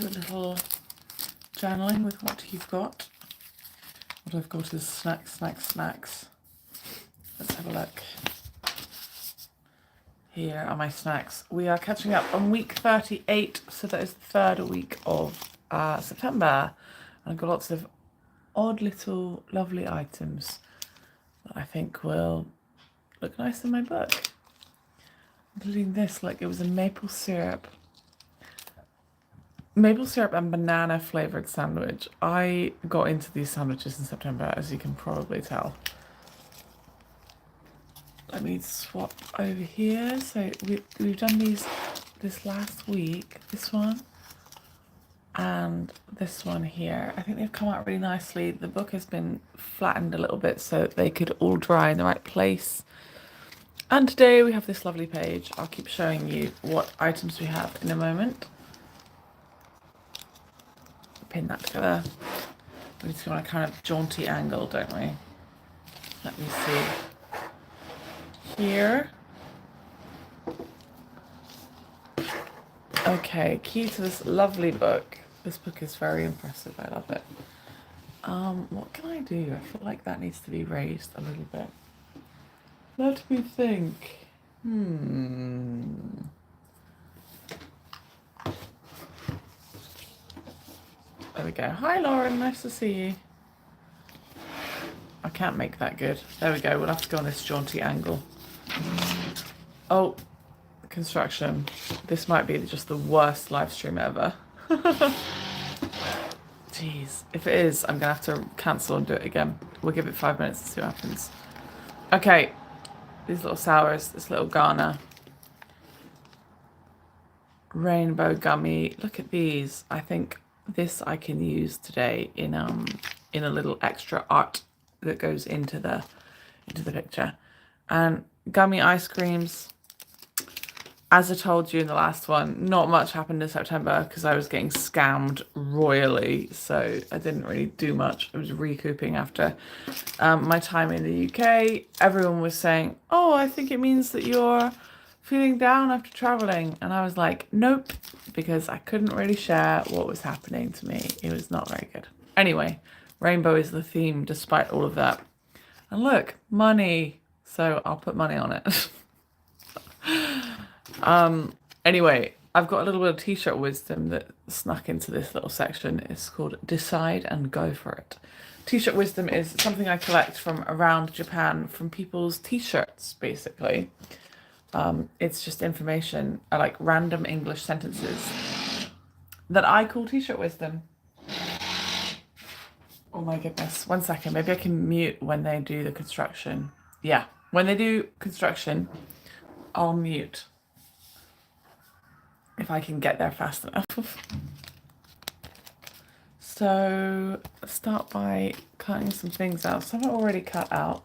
do a little journaling with what you've got. What I've got is snacks. Let's have a look. Here are my snacks. We are catching up on week 38, so that is the third week of September. And I've got lots of odd little lovely items that I think will look nice in my book. Including this, like it was a maple syrup and banana flavoured sandwich. I got into these sandwiches in September, as you can probably tell. Let me swap over here. So we've done these this last week, this one and this one here. I think they've come out really nicely. The book has been flattened a little bit so they could all dry in the right place. And today we have this lovely page. I'll keep showing you what items we have in a moment. Pin that together. We need to go on a kind of jaunty angle, don't we? Let me see. Here. Okay, key to this lovely book. This book is very impressive. I love it. What can I do? I feel like that needs to be raised a little bit. Let me think. There we go. Hi, Lauren. Nice to see you. I can't make that good. There we go. We'll have to go on this jaunty angle. Oh, construction. This might be just the worst live stream ever. Jeez. If it is, I'm going to have to cancel and do it again. We'll give it 5 minutes to see what happens. Okay. These little sours. This little Ghana. Rainbow gummy. Look at these. I think this I can use today in a little extra art that goes into the picture. And gummy ice creams. As I told you in the last one, not much happened in September because I was getting scammed royally, so I didn't really do much. I was recouping after my time in the UK. Everyone was saying, oh, I think it means that you're feeling down after traveling. And I was like, nope, because I couldn't really share what was happening to me. It was not very good. Anyway, rainbow is the theme despite all of that. And look, money. So I'll put money on it. Anyway, I've got a little bit of t-shirt wisdom that snuck into this little section. It's called Decide and Go For It. T-shirt wisdom is something I collect from around Japan from people's t-shirts, basically. It's just information, like random English sentences that I call t-shirt wisdom. Oh my goodness. 1 second. Maybe I can mute when they do the construction. Yeah. When they do construction, I'll mute. If I can get there fast enough. So start by cutting some things out. Some are already cut out.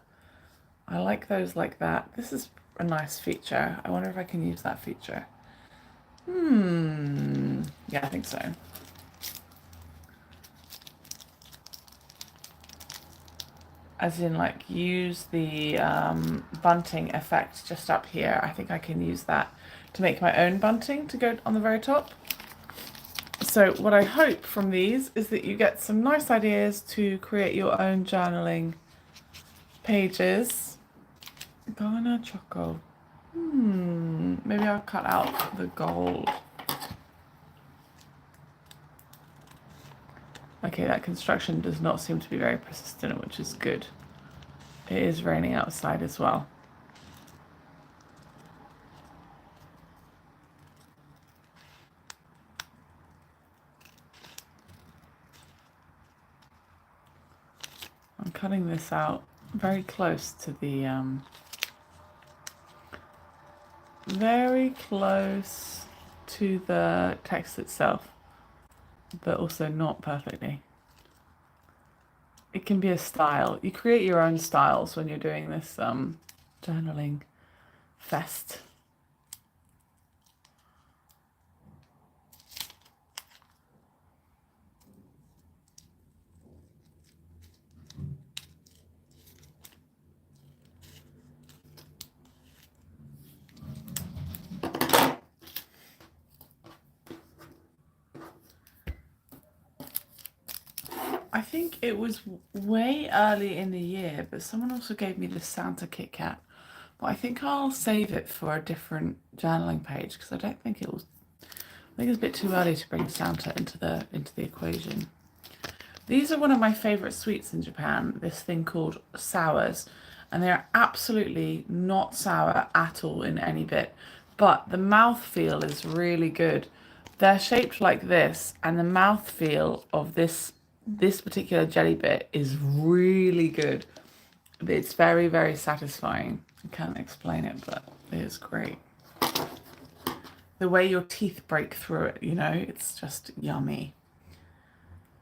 I like those like that. This is a nice feature. I wonder if I can use that feature. Yeah, I think so. As in, like, use the bunting effect just up here. I think I can use that to make my own bunting to go on the very top. So what I hope from these is that you get some nice ideas to create your own journaling pages. Ghana Choco. Maybe I'll cut out the gold. Okay, that construction does not seem to be very persistent, which is good. It is raining outside as well. I'm cutting this out very close to the, very close to the text itself, but also not perfectly. It can be a style. You create your own styles when you're doing this journaling fest. I think it was way early in the year, but someone also gave me the Santa Kit Kat. But I think I'll save it for a different journaling page because I don't think it was. I think it's a bit too early to bring Santa into the equation. These are one of my favourite sweets in Japan. This thing called sours, and they're absolutely not sour at all in any bit. But the mouthfeel is really good. They're shaped like this, and the mouthfeel of this particular jelly bit is really good. It's very, very satisfying. I can't explain it, but it is great. The way your teeth break through it, you know, it's just yummy.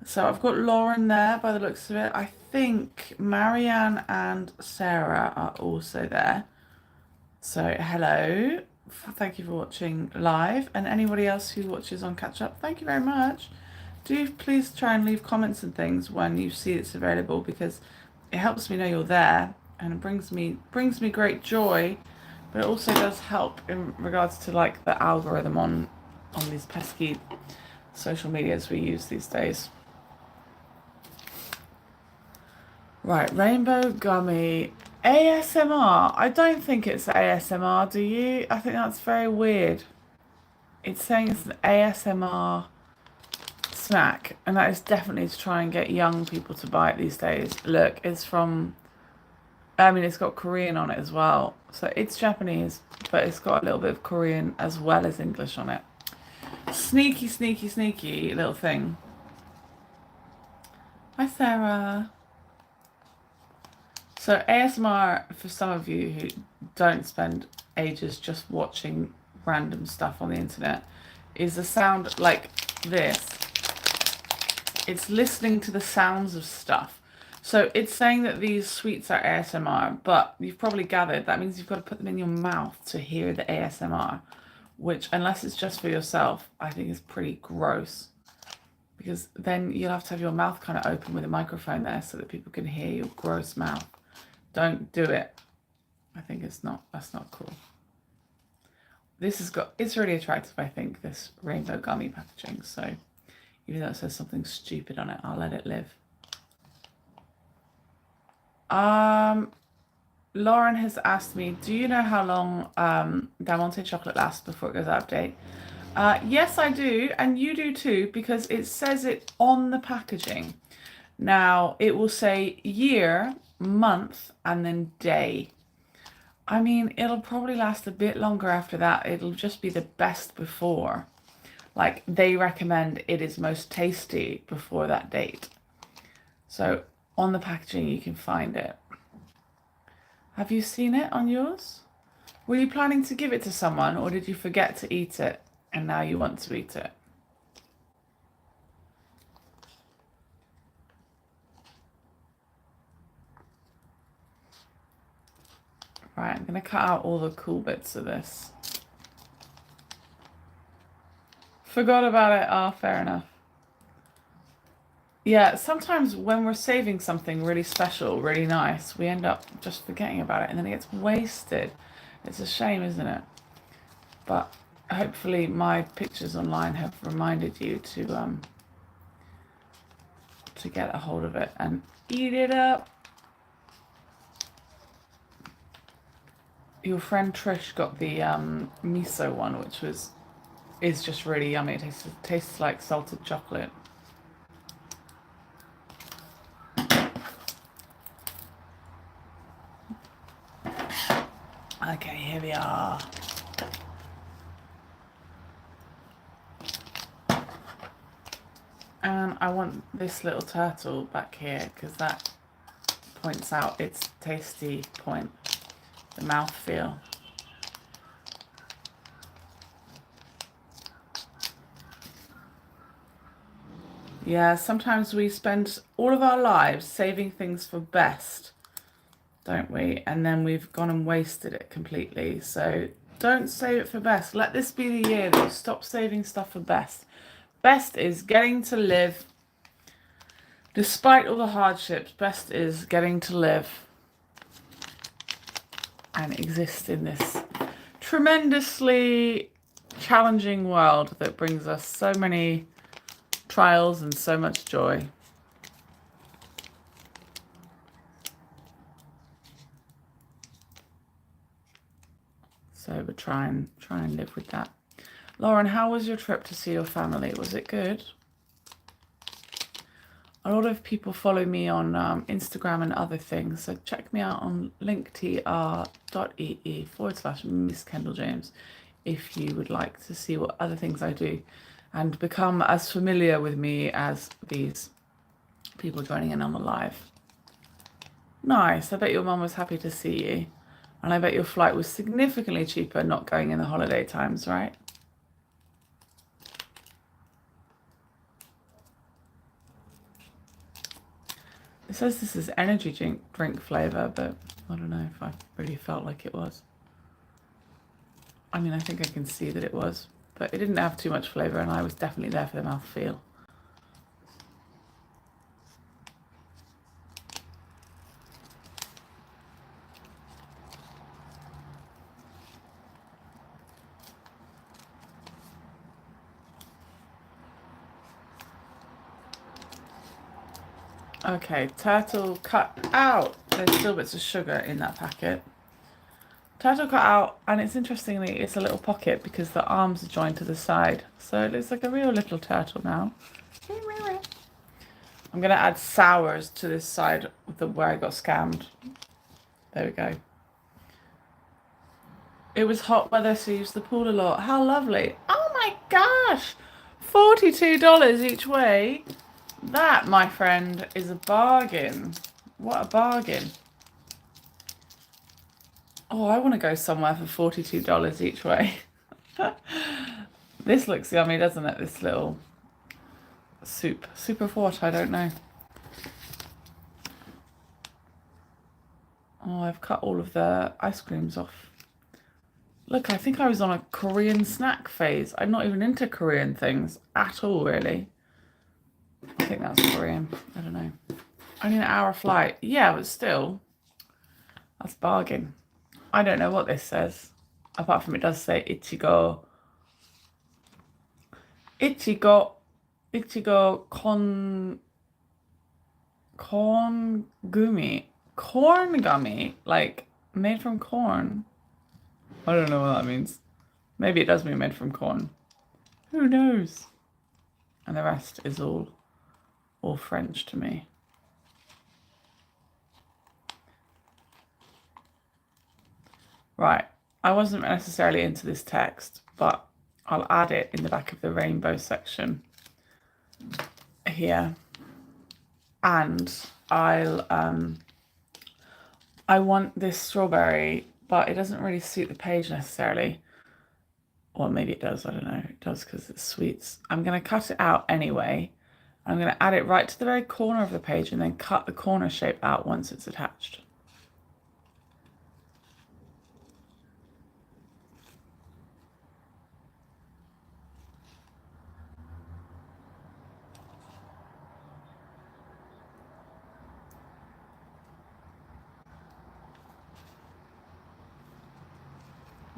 So I've got Lauren there by the looks of it. I think Marianne and Sarah are also there. So hello. Thank you for watching live, and anybody else who watches on catch up, thank you very much. Do please try and leave comments and things when you see it's available, because it helps me know you're there and it brings me great joy, but it also does help in regards to like the algorithm on these pesky social medias we use these days. Right, rainbow gummy ASMR. I don't think it's ASMR, do you? I think that's very weird. It's saying it's an ASMR snack, and that is definitely to try and get young people to buy it these days. Look, it's from, I mean, it's got Korean on it as well. So it's Japanese, but it's got a little bit of Korean as well as English on it. Sneaky, sneaky, sneaky little thing. Hi, Sarah. So ASMR, for some of you who don't spend ages just watching random stuff on the internet, is a sound like this. It's listening to the sounds of stuff. So it's saying that these sweets are ASMR, but you've probably gathered that means you've got to put them in your mouth to hear the ASMR, which, unless it's just for yourself, I think is pretty gross. Because then you'll have to have your mouth kind of open with a microphone there so that people can hear your gross mouth. Don't do it. I think that's not cool. It's really attractive, I think, this rainbow gummy packaging. So even though it says something stupid on it, I'll let it live. Lauren has asked me, do you know how long Del Monte chocolate lasts before it goes out of date? Yes, I do, and you do too, because it says it on the packaging. Now, it will say year, month, and then day. I mean, it'll probably last a bit longer after that. It'll just be the best before. Like, they recommend it is most tasty before that date. So, on the packaging, you can find it. Have you seen it on yours? Were you planning to give it to someone, or did you forget to eat it and now you want to eat it? Right, I'm going to cut out all the cool bits of this. Forgot about it. Ah, fair enough. Yeah, sometimes when we're saving something really special, really nice, we end up just forgetting about it and then it gets wasted. It's a shame, isn't it? But hopefully my pictures online have reminded you to get a hold of it and eat it up. Your friend Trish got the miso one, which is just really yummy. It tastes like salted chocolate. Okay, here we are. And I want this little turtle back here because that points out its tasty point, the mouthfeel. Yeah, sometimes we spend all of our lives saving things for best, don't we? And then we've gone and wasted it completely. So don't save it for best. Let this be the year that you stop saving stuff for best. Best is getting to live. Despite all the hardships, best is getting to live and exist in this tremendously challenging world that brings us so many trials and so much joy. So we'll try and live with that. Lauren, how was your trip to see your family? Was it good? A lot of people follow me on Instagram and other things, so check me out on linktr.ee/Miss Kendall James if you would like to see what other things I do and become as familiar with me as these people joining in on the live. Nice. I bet your mum was happy to see you. And I bet your flight was significantly cheaper not going in the holiday times, right? It says this is energy drink flavour, but I don't know if I really felt like it was. I mean, I think I can see that it was, but it didn't have too much flavour and I was definitely there for the mouthfeel. Okay, turtle cut out. There's still bits of sugar in that packet. Turtle cut out, and it's interestingly, it's a little pocket because the arms are joined to the side. So it looks like a real little turtle now. I'm going to add sours to this side of where I got scammed. There we go. It was hot weather, so I used the pool a lot. How lovely. Oh my gosh! $42 each way. That, my friend, is a bargain. What a bargain. Oh, I want to go somewhere for $42 each way. This looks yummy, doesn't it? This little soup. Soup of what? I don't know. Oh, I've cut all of the ice creams off. Look, I think I was on a Korean snack phase. I'm not even into Korean things at all, really. I think that's Korean. I don't know. Only an hour flight. Yeah, but still. That's bargain. I don't know what this says. Apart from it does say Ichigo. Ichigo corn gummy. Corn gummy. Like made from corn. I don't know what that means. Maybe it does mean made from corn. Who knows? And the rest is all French to me. Right. I wasn't necessarily into this text, but I'll add it in the back of the rainbow section here. And I want this strawberry, but it doesn't really suit the page necessarily. Or maybe it does, I don't know. It does because it's sweets. I'm going to cut it out anyway. I'm going to add it right to the very corner of the page and then cut the corner shape out once it's attached.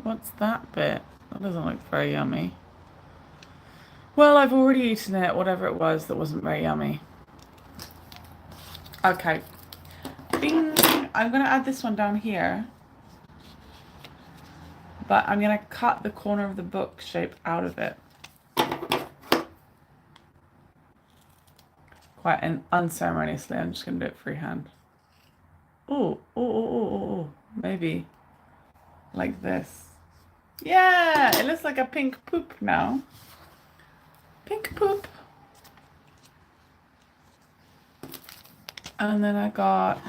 What's that bit? That doesn't look very yummy. Well, I've already eaten it, whatever it was that wasn't very yummy. Okay. Bing! I'm going to add this one down here. But I'm going to cut the corner of the book shape out of it. Quite unceremoniously. I'm just going to do it freehand. Oh. Maybe like this. Yeah, it looks like a pink poop now. Pink poop. And then I got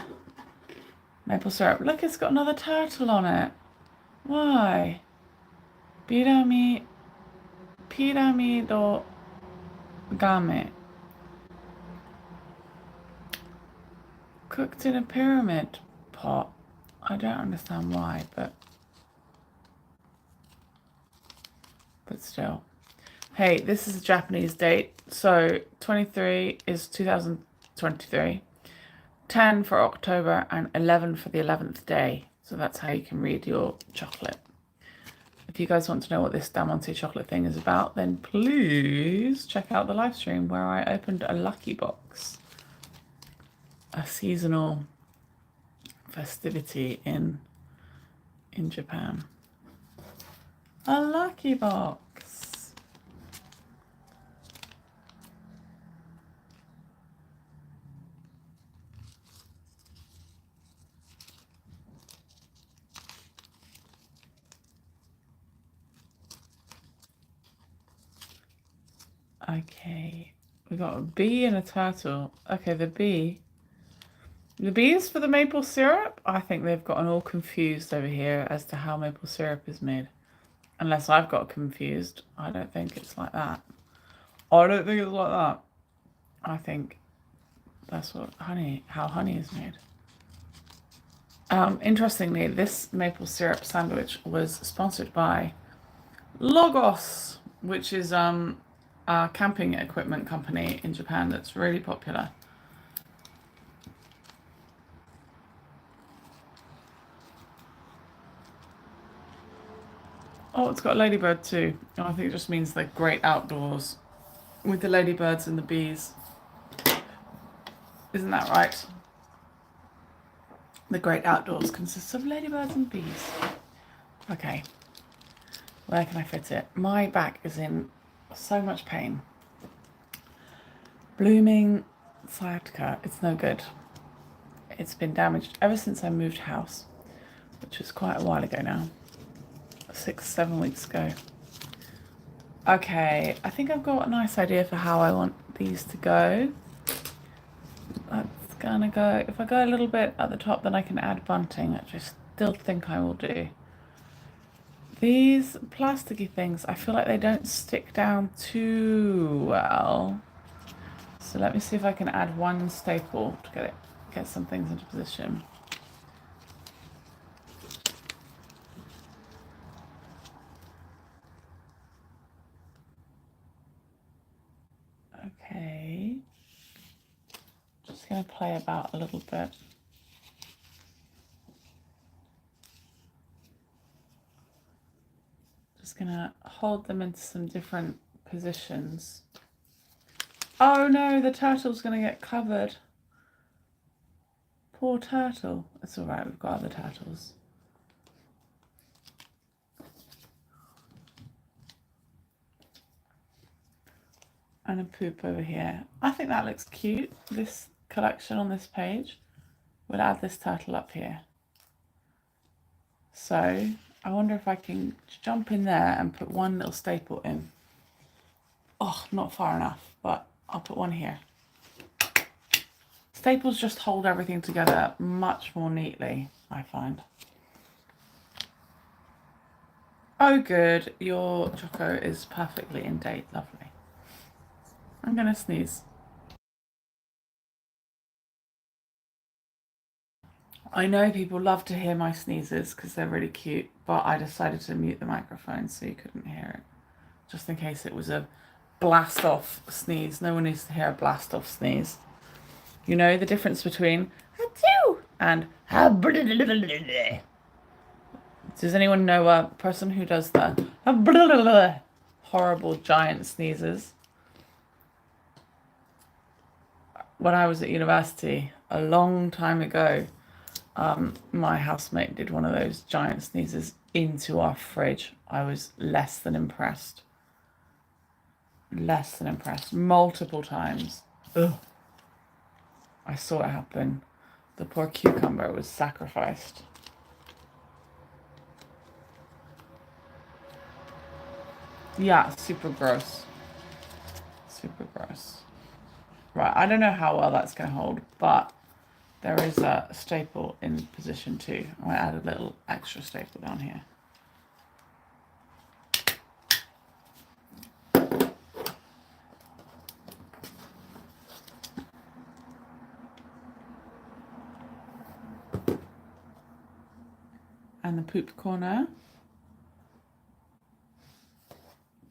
maple syrup. Look, it's got another turtle on it. Why? Piramido game. Cooked in a pyramid pot. I don't understand why, but still. Hey, this is a Japanese date. So 23 is 2023. 10 for October and 11 for the 11th day. So that's how you can read your chocolate. If you guys want to know what this Damonte chocolate thing is about, then please check out the live stream where I opened a lucky box. A seasonal festivity in Japan. A lucky box. Okay, we got a bee and a turtle. Okay, the bee is for the maple syrup. I think they've gotten all confused over here as to how maple syrup is made. Unless I've got confused. I don't think it's like that. I don't think it's like that. I think that's how honey is made. Interestingly, this maple syrup sandwich was sponsored by Logos, which is a camping equipment company in Japan that's really popular. Oh, it's got a ladybird too. I think it just means the great outdoors with the ladybirds and the bees. Isn't that right? The great outdoors consists of ladybirds and bees. Okay, where can I fit it? My back is in so much pain. Blooming sciatica. It's no good. It's been damaged ever since I moved house, which was quite a while ago now. 6-7 weeks ago. Okay, I think I've got a nice idea for how I want these to go. That's gonna go, if I go a little bit at the top, then I can add bunting, which I still think I will do. These plasticky things, I feel like they don't stick down too well. So let me see if I can add one staple to get some things into position. Okay. Just going to play about a little bit. Just going to hold them into some different positions. Oh no, the turtle's going to get covered. Poor turtle. It's alright, we've got other turtles. And a poop over here. I think that looks cute, this collection on this page. We'll add this turtle up here. So I wonder if I can jump in there and put one little staple in. Oh, not far enough, but I'll put one here. Staples just hold everything together much more neatly, I find. Oh good, your choco is perfectly in date, lovely. I'm gonna sneeze. I know people love to hear my sneezes because they're really cute, but I decided to mute the microphone so you couldn't hear it. Just in case it was a blast off sneeze. No one needs to hear a blast off sneeze. You know the difference between achoo and does anyone know a person who does the horrible giant sneezes? When I was at university a long time ago, my housemate did one of those giant sneezes into our fridge. I was less than impressed. Less than impressed. Multiple times. Ugh. I saw it happen. The poor cucumber was sacrificed. Yeah, super gross. Super gross. Right, I don't know how well that's going to hold, but there is a staple in position 2. I'm going to add a little extra staple down here. And the poop corner.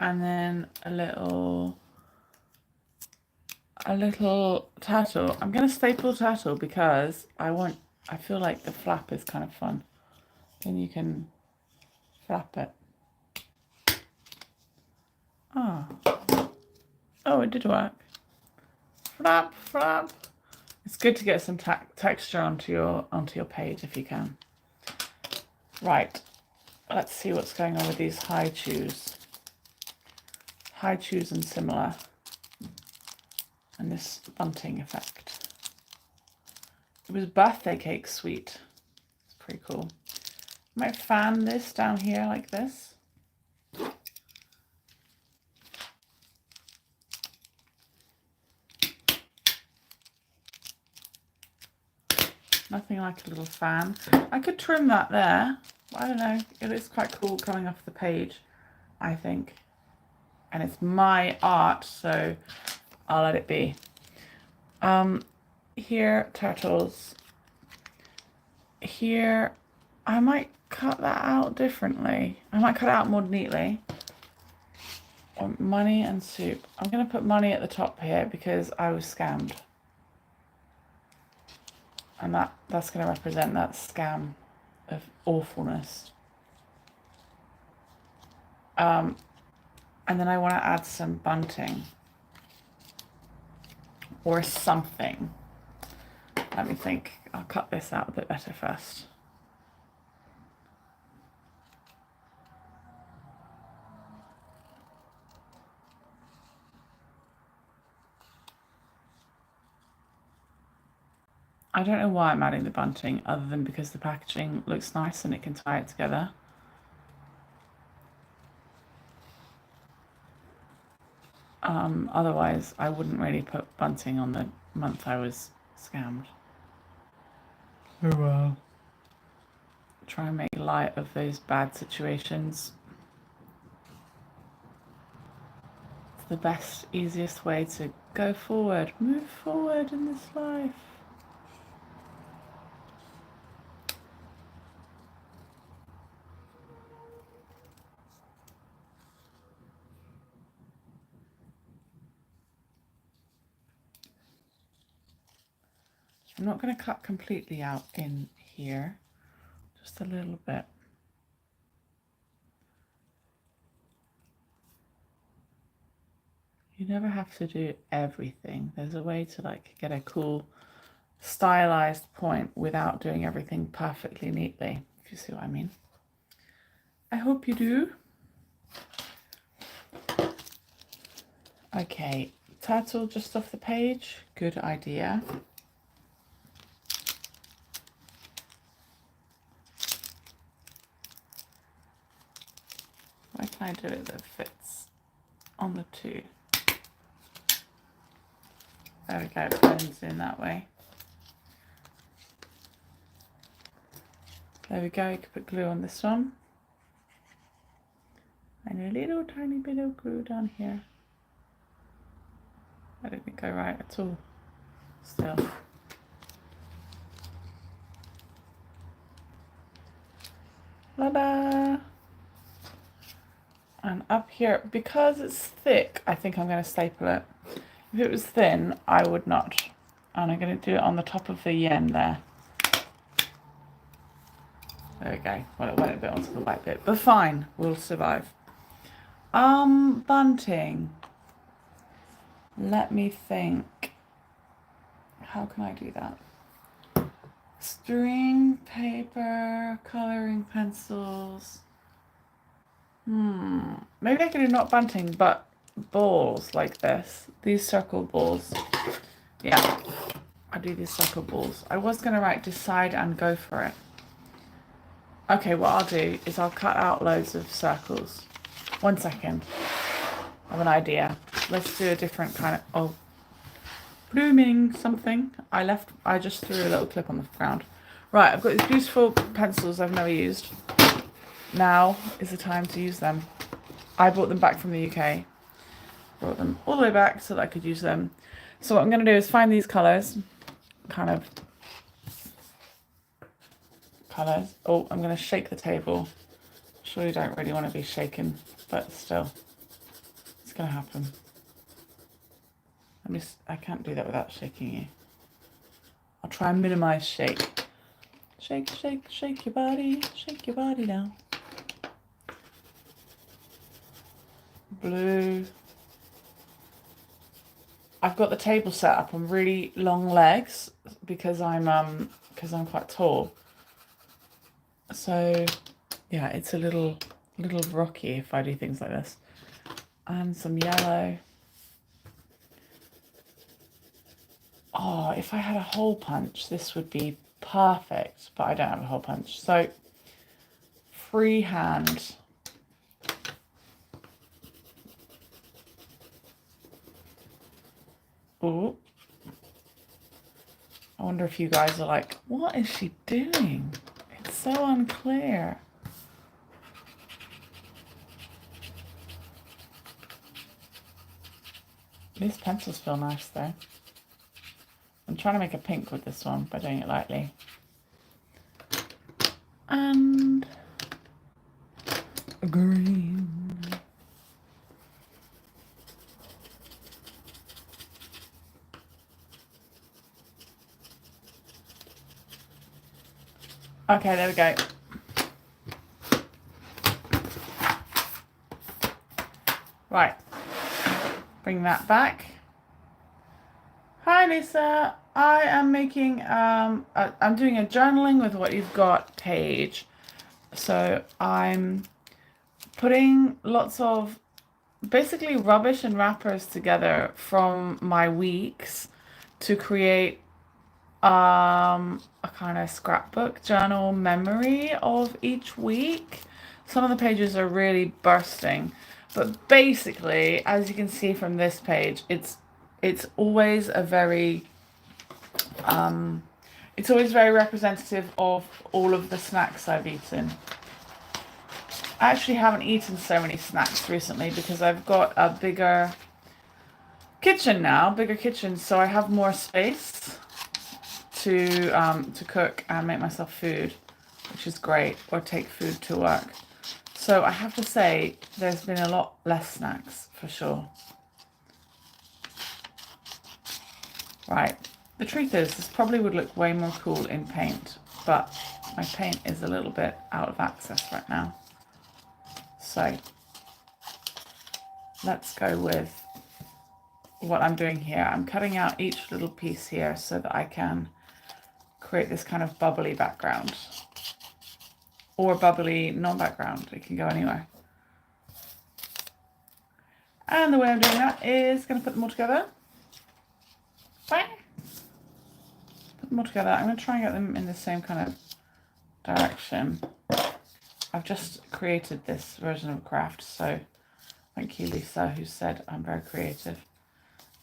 And then a little turtle. I'm going to staple turtle because I feel like the flap is kind of fun. Then you can flap it. Oh, it did work. Flap, flap. It's good to get some texture onto your page if you can. Right. let's see what's going on with these high chews. High chews and similar. And this bunting effect. It was birthday cake sweet. It's pretty cool. I might fan this down here like this. Nothing like a little fan. I could trim that there. I don't know. It is quite cool coming off the page, I think. And it's my art, so I'll let it be. Here, turtles. Here, I might cut that out differently. I might cut it out more neatly. Money and soup. I'm going to put money at the top here because I was scammed. And that's going to represent that scam of awfulness. And then I want to add some bunting. Or something. Let me think. I'll cut this out a bit better first. I don't know why I'm adding the bunting other than because the packaging looks nice and it can tie it together. Otherwise, I wouldn't really put bunting on the month I was scammed. Oh well. Try and make light of those bad situations. It's the best, easiest way to go forward, move forward in this life. I'm not going to cut completely out in here, just a little bit. You never have to do everything. There's a way to like get a cool stylized point without doing everything perfectly neatly, if you see what I mean. I hope you do. Okay, turtle just off the page. Good idea. Why can I do it that fits on the two? There we go, it blends in that way. There we go, you can put glue on this one. And a little tiny bit of glue down here. That didn't go right at all. Still. Ta-da! And up here, because it's thick, I think I'm going to staple it. If it was thin, I would not. And I'm going to do it on the top of the yen there. There we go. Well, it went a bit onto the white bit, but fine, we'll survive. Bunting. Let me think. How can I do that? String, paper, coloring pencils. Maybe I could do not bunting, but balls like this. These circle balls. Yeah, I'll do these circle balls. I was going to write decide and go for it. Okay, what I'll do is I'll cut out loads of circles. 1 second. I have an idea. Let's do a different kind of blooming something. I just threw a little clip on the ground. Right, I've got these beautiful pencils I've never used. Now is the time to use them. I brought them back from the UK. Brought them all the way back so that I could use them. So what I'm going to do is find these colours. Colours. Oh, I'm going to shake the table. Sure, you don't really want to be shaken, but still, it's going to happen. I can't do that without shaking you. I'll try and minimise shake. Shake, shake, shake your body. Shake your body now. Blue. I've got the table set up on really long legs because I'm quite tall. So yeah, it's a little rocky if I do things like this. And some yellow. Oh, if I had a hole punch, this would be perfect, but I don't have a hole punch. So freehand. Ooh. I wonder if you guys are like, what is she doing? It's so unclear. These pencils feel nice though. I'm trying to make a pink with this one by doing it lightly. And a green. Okay, there we go. Right, bring that back. Hi Lisa, I am making, I'm doing a journaling with what you've got page. So I'm putting lots of basically rubbish and wrappers together from my weeks to create a kind of scrapbook journal memory of each week. Some of the pages are really bursting, but basically, as you can see from this page, it's always a very it's always very representative of all of the snacks I've eaten. I actually haven't eaten so many snacks recently because I've got a bigger kitchen now, so I have more space to cook and make myself food, which is great, or take food to work. So I have to say there's been a lot less snacks for sure. Right, the truth is this probably would look way more cool in paint, but my paint is a little bit out of access right now. So let's go with what I'm doing here. I'm cutting out each little piece here so that I can create this kind of bubbly background, or bubbly non-background. It can go anywhere. And the way I'm doing that is going to put them all together. Bang! Put them all together. I'm going to try and get them in the same kind of direction. I've just created this version of craft, so thank you, Lisa, who said I'm very creative.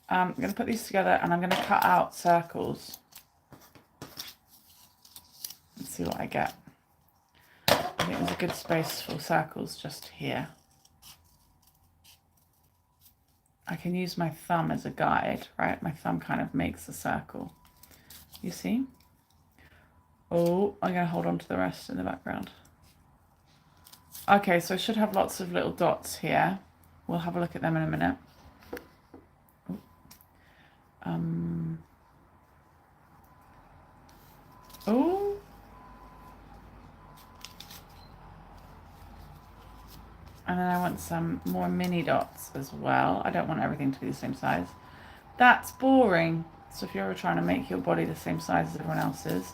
I'm going to put these together and I'm going to cut out circles. Let's see what I get. I think there's a good space for circles just here. I can use my thumb as a guide, right? My thumb kind of makes a circle. You see? Oh, I'm going to hold on to the rest in the background. Okay, so I should have lots of little dots here. We'll have a look at them in a minute. Oh. And then I want some more mini dots as well. I don't want everything to be the same size. That's boring. So if you're ever trying to make your body the same size as everyone else's,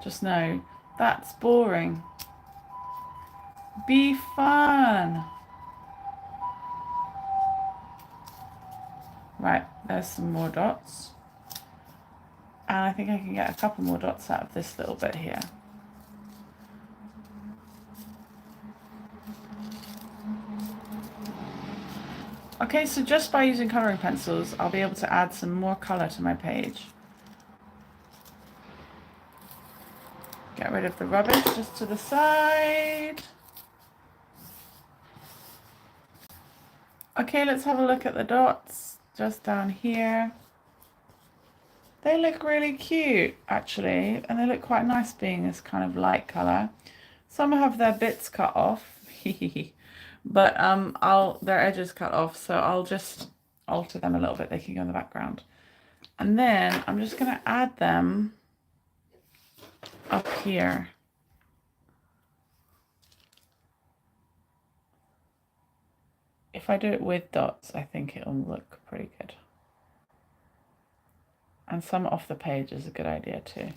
just know that's boring. Be fun. Right, there's some more dots. And I think I can get a couple more dots out of this little bit here. Okay, so just by using colouring pencils, I'll be able to add some more colour to my page. Get rid of the rubbish just to the side. Okay, let's have a look at the dots just down here. They look really cute, actually, and they look quite nice being this kind of light colour. Some have their bits cut off, but their edges cut off, so I'll just alter them a little bit. They can go in the background. And then I'm just going to add them up here. If I do it with dots, I think it'll look pretty good. And some off the page is a good idea too.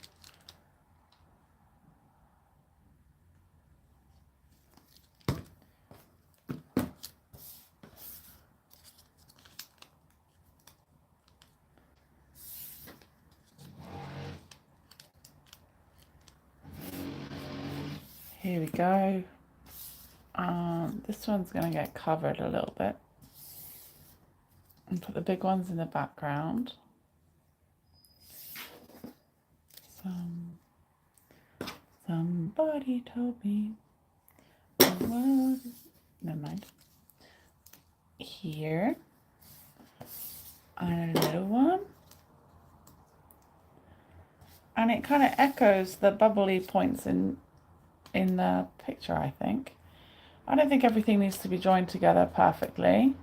Here we go. This one's going to get covered a little bit. And put the big ones in the background. Somebody told me the world is... Never mind. Here. And a little one. And it kind of echoes the bubbly points in the picture, I think. I don't think everything needs to be joined together perfectly.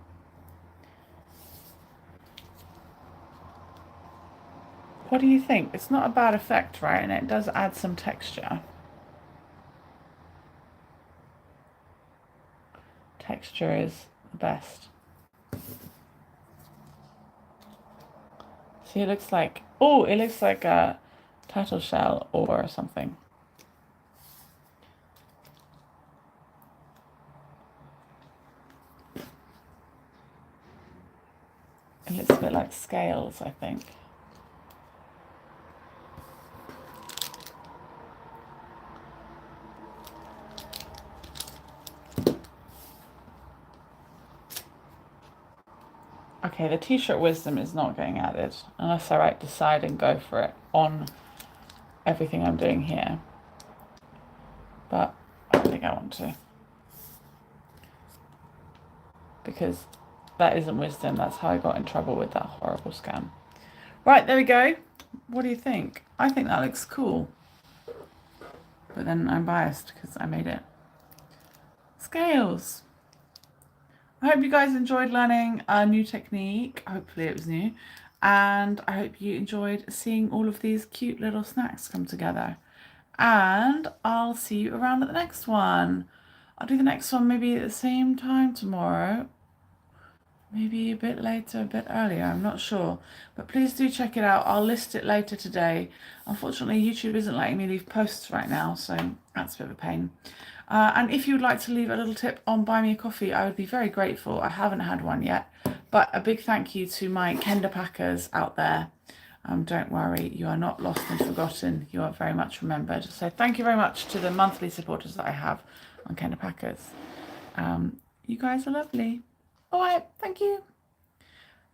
What do you think? It's not a bad effect, right? And it does add some texture. Texture is the best. See, it looks like, oh, it looks like a turtle shell or something. It looks a bit like scales, I think. Okay, the t-shirt wisdom is not getting added unless I decide and go for it on everything I'm doing here. But I don't think I want to. Because that isn't wisdom. That's how I got in trouble with that horrible scam. Right, there we go. What do you think? I think that looks cool. But then I'm biased because I made it. Scales. I hope you guys enjoyed learning a new technique. Hopefully it was new. And I hope you enjoyed seeing all of these cute little snacks come together. And I'll see you around at the next one. I'll do the next one maybe at the same time tomorrow. Maybe a bit later, a bit earlier, I'm not sure. But please do check it out. I'll list it later today. Unfortunately, YouTube isn't letting me leave posts right now, so that's a bit of a pain. And if you would like to leave a little tip on Buy Me a Coffee, I would be very grateful. I haven't had one yet. But a big thank you to my Kenda Packers out there. Don't worry, you are not lost and forgotten. You are very much remembered. So thank you very much to the monthly supporters that I have on Kenda Packers. You guys are lovely. All right, thank you.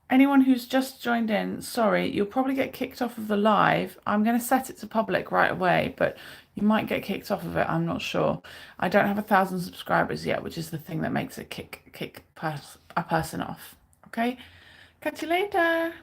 Anyone who's just joined in, sorry, you'll probably get kicked off of the live. I'm going to set it to public right away, but you might get kicked off of it. I'm not sure. I don't have 1,000 subscribers yet, which is the thing that makes it kick a person off. Okay, catch you later.